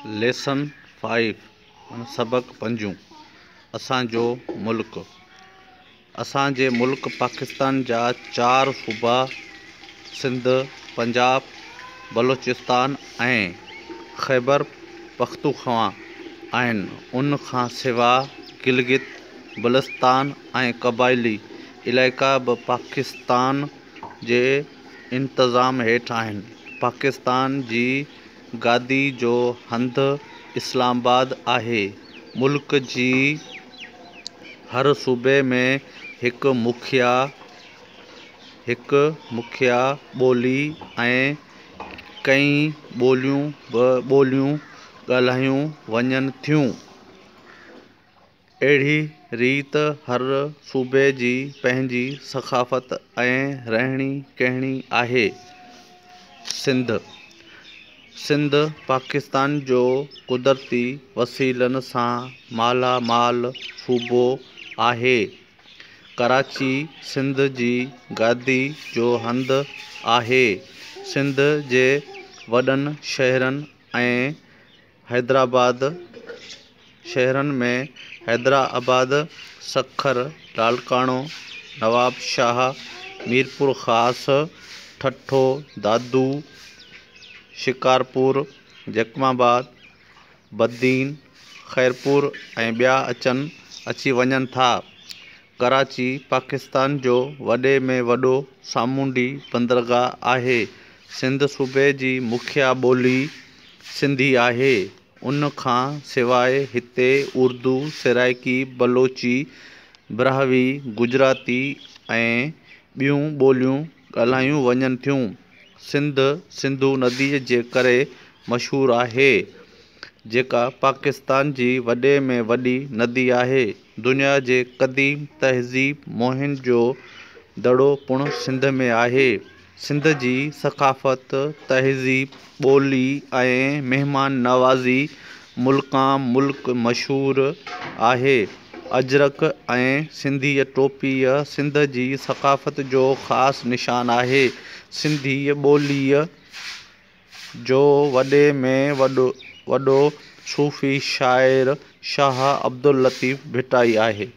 Lesson 5 सबक 5 असांजो मुल्क। असांजे मुल्क पाकिस्तान जा 4 सूबा सिंध, पंजाब, बलोचिस्तान ऐं खैबर पख्तूनख्वा आहिनि। उन खां सिवा गिलगित बल्तिस्तान ऐं क़बाइली इलाइक़ा बि पाकिस्तान जे इंतज़ाम हेठि आहिनि। पाकिस्तान जी गादी जो हंधु इस्लामाबाद आहे। मुल्क जी हर सूबे में हिकु मुखिया ॿोली ऐं कई ॿोलियूं ॻाल्हायूं वञनि थियूं। अहिड़ी रीति हर सूबे जी पंहिंजी सक़ाफ़त ऐं रहणी कहिणी आहे। सिंध पाकिस्तान जो क़ुदरती वसीलनि सां मालामाल सूबो आहे। कराची सिंध जी गादी जो हंधु आहे। सिंध जे वॾनि शहरनि में हैदराबाद, सखर, लालकानो, नवाबशाह, मीरपुर ख़ास, ठठो, दादू, शिकारपुर, जैकमाबाद, बद्दीन, खैरपुर ऐं ॿिया अची वञनि था। कराची पाकिस्तान जो वॾे में वॾो सामूंडी बंदरगाह आहे। सिंध सूबे जी मुखिया ॿोली सिंधी आहे। उन खां सवाइ हिते उर्दू, सराइकी, बलोची, ब्राहवी, गुजराती ऐं ॿियूं ॿोलियूं ॻाल्हायूं वञनि थियूं। सिंध सिंधु नदीअ जे करे मशहूरु आहे, जेका पाकिस्तान जी वॾे में वॾी नदी आहे। दुनिया जे क़दीम तहज़ीब मोहन-जो दड़ो पिणु सिंध में आहे। सिंध जी सक़ाफ़त, तहज़ीब, ॿोली ऐं महिमान नवाज़ी मुल्कां मुल्क मशहूरु आहे। अजरक ऐं सिंधीअ टोपीअ सिंध जी सक़ाफ़त जो ख़ासि निशान आहे। सिंधी ॿोलीअ जो वॾे में वॾो सूफ़ी शाइर शाह अब्दुल लतीफ़ भिटाई आहे।